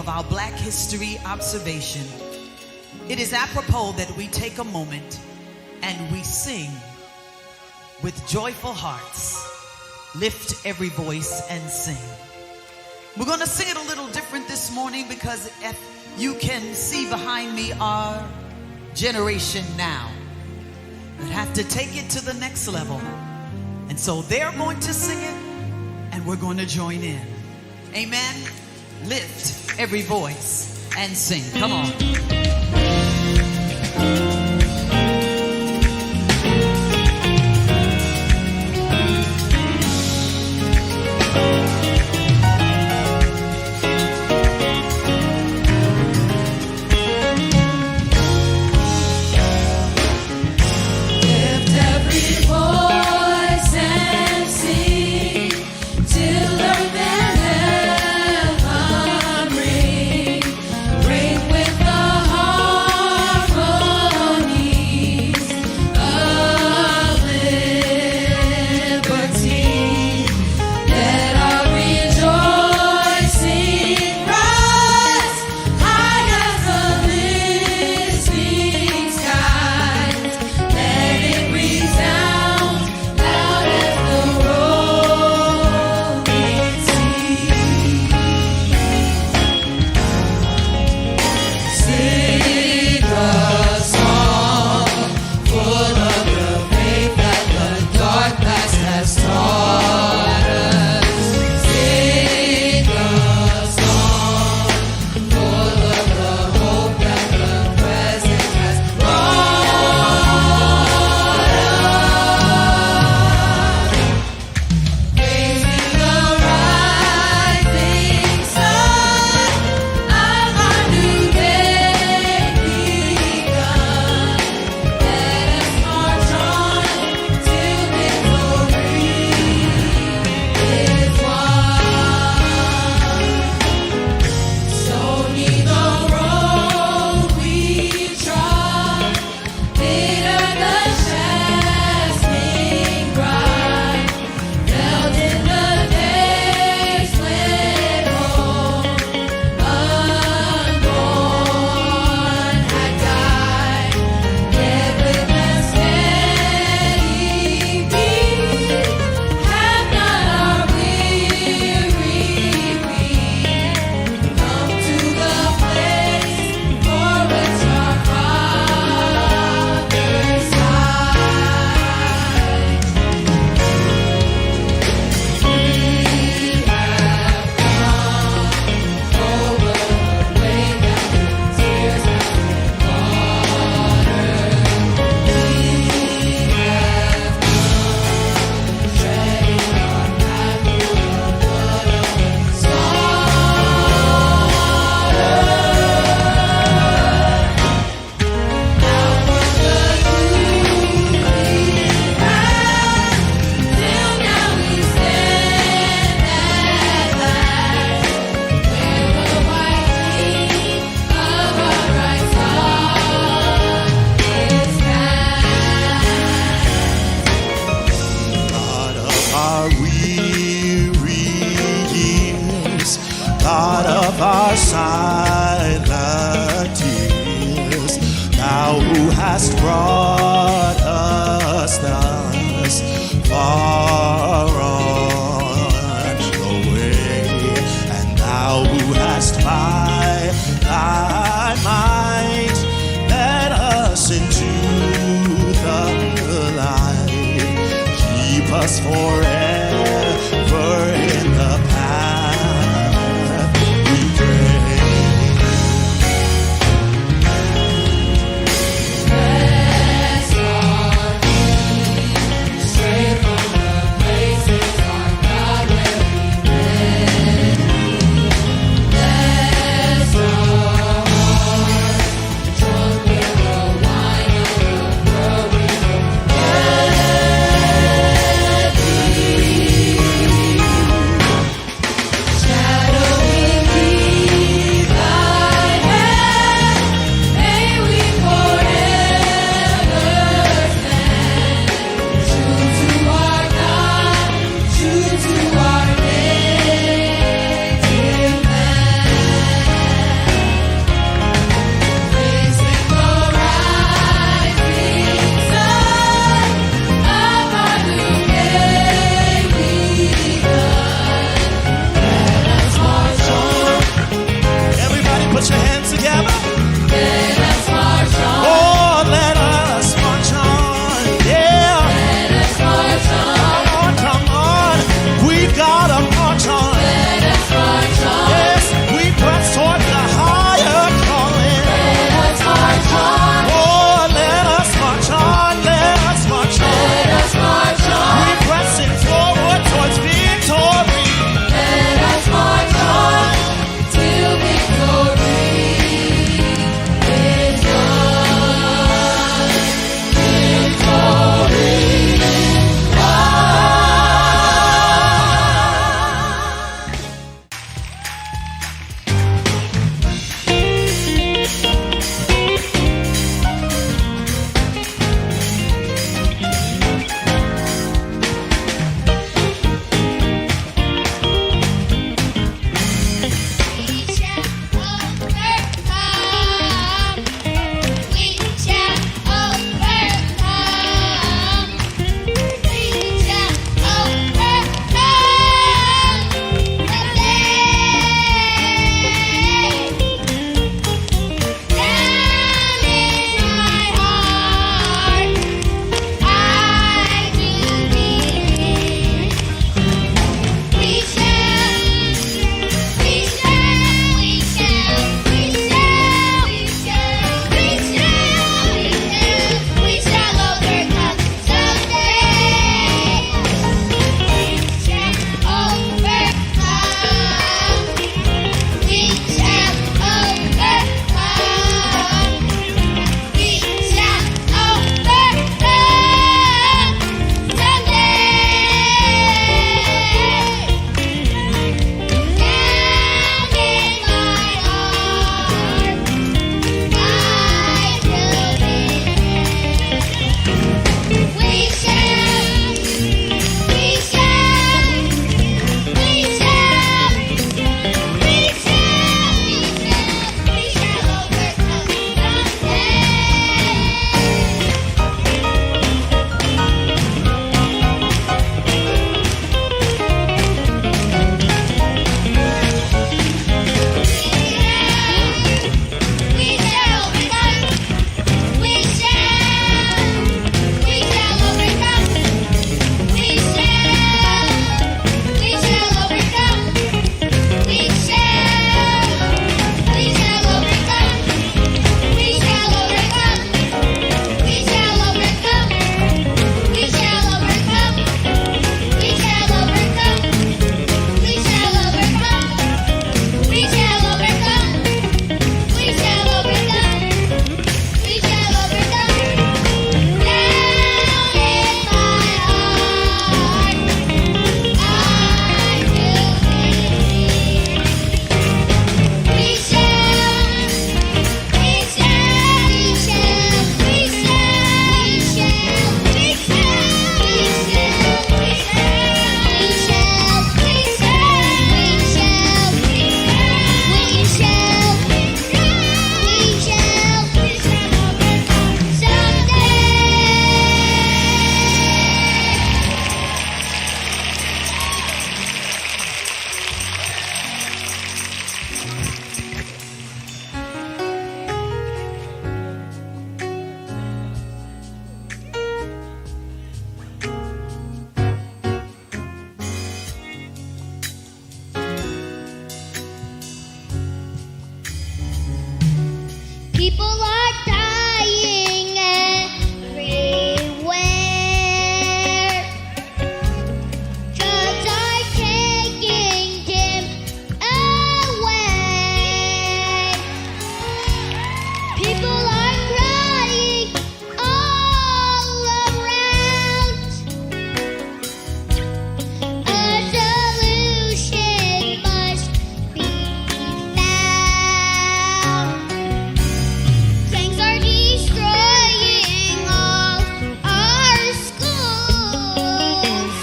of our Black History observation, it is apropos that we take a moment and we sing with joyful hearts. Lift every voice and sing. We're going to sing it a little different this morning because if you can see behind me our generation now that have to take it to the next level. And so they're going to sing it and we're going to join in. Amen. Lift every voice and sing. Come on. God of our silent tears, thou who hast brought us thus far on the way, and thou who hast by thy might led us into the light, keep us forever in the path. People are dying everywhere. Drugs are taking them away. People are crying all around. A solution must be found. Gangs are destroying all our schools.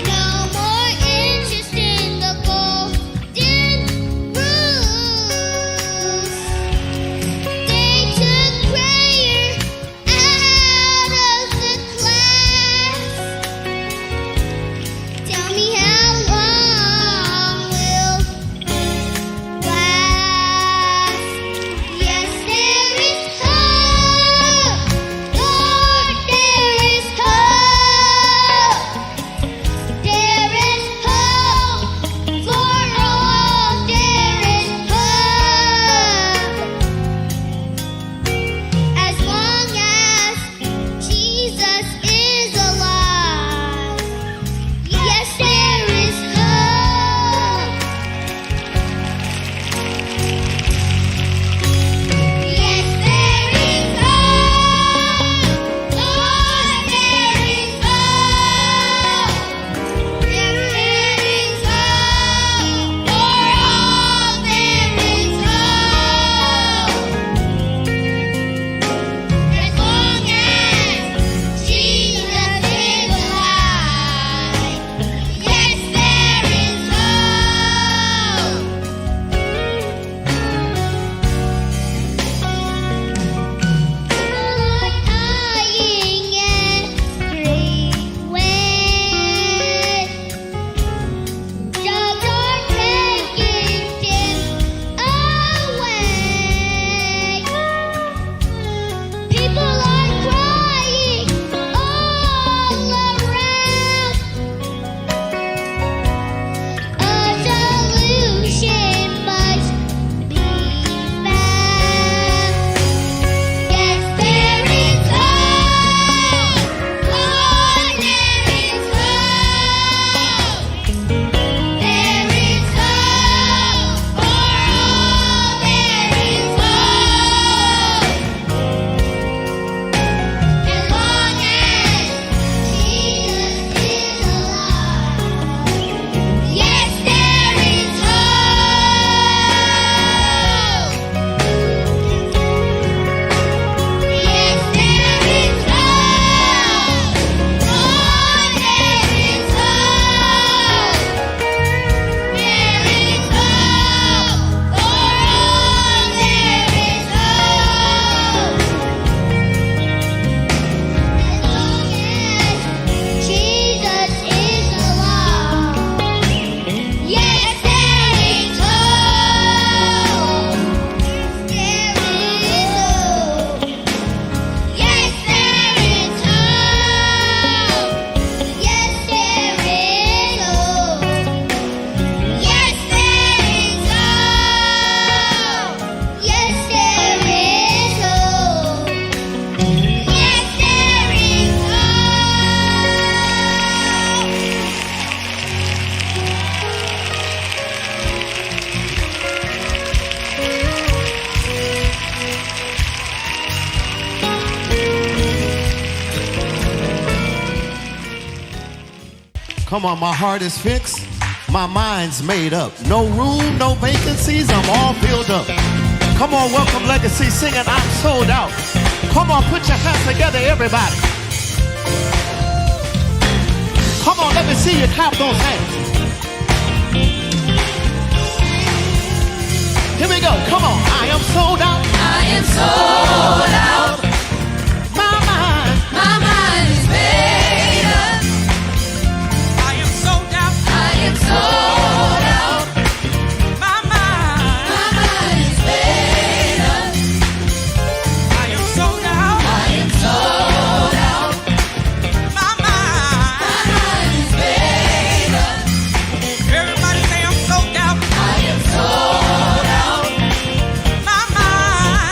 No more interest in the golden rules. They took prayer out of the class. Tell me how long will last? Yes, there is hope. Lord, there is hope. There is hope for all. There is hope. As long as Jesus is alive. Yes, there is hope. Yes, there is hope. Lord, there is hope. Yes, there is hope. For all there is hope. As long as Jesus is alive. Yes, there is hope. People are dying everywhere. Drugs are taking them away. People are crying all around. A solution must be found. Yes, there is hope. Lord, there is hope. There is hope for all. There is hope. As long as Jesus is alive. Yes, there is hope. Yes, there is hope. Lord, there is hope. There is hope for all. There is hope. As long as Jesus is alive. Yes, there is hope. There is hope. Yes, there is hope. Yes, there is hope. Yes, there is hope. Yes, there is hope. Yes, there is Come on, my heart is fixed. My mind's made up. No room, no vacancies. I'm all filled up. Come on, welcome Legacy singing I'm sold out. Come on, put your hands together, everybody. Come on, let me see you clap those hands. Here we go. Come on. I am sold out. I am sold out. My mind is made up. I am sold out. I am sold out. My mind is made up. I am sold out. I am sold out. My mind is made up. Everybody say I'm sold out. I am sold out. My mind.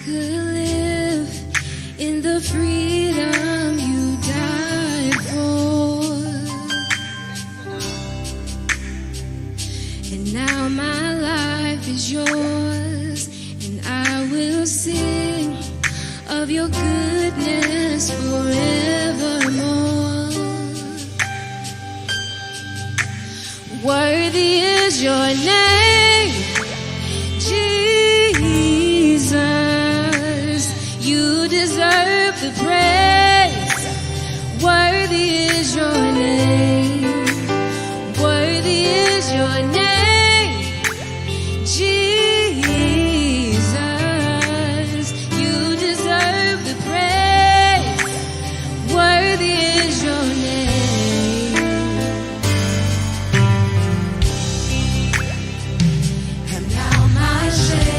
could live in the freedom you died for. And now my life is yours, and I will sing of your goodness forevermore. Worthy is your name, Jesus. You deserve the praise. Worthy is your name. Worthy is your name, Jesus. You deserve the praise. Worthy is your name. And now my shame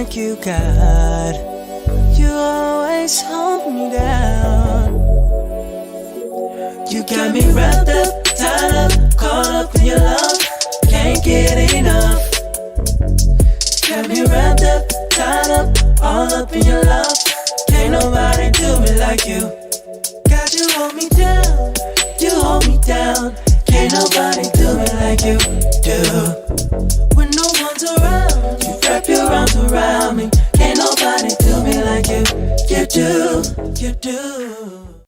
Thank you, God. You always hold me down. You got me wrapped up, tied up, caught up in your love. Can't get enough. Got me wrapped up, tied up, all up in your love. Can't nobody do me like you. God, you hold me down, you hold me down. Can't nobody do me like you do. When no one's around, you wrap your arms around me. Can't nobody do me like you do, you do.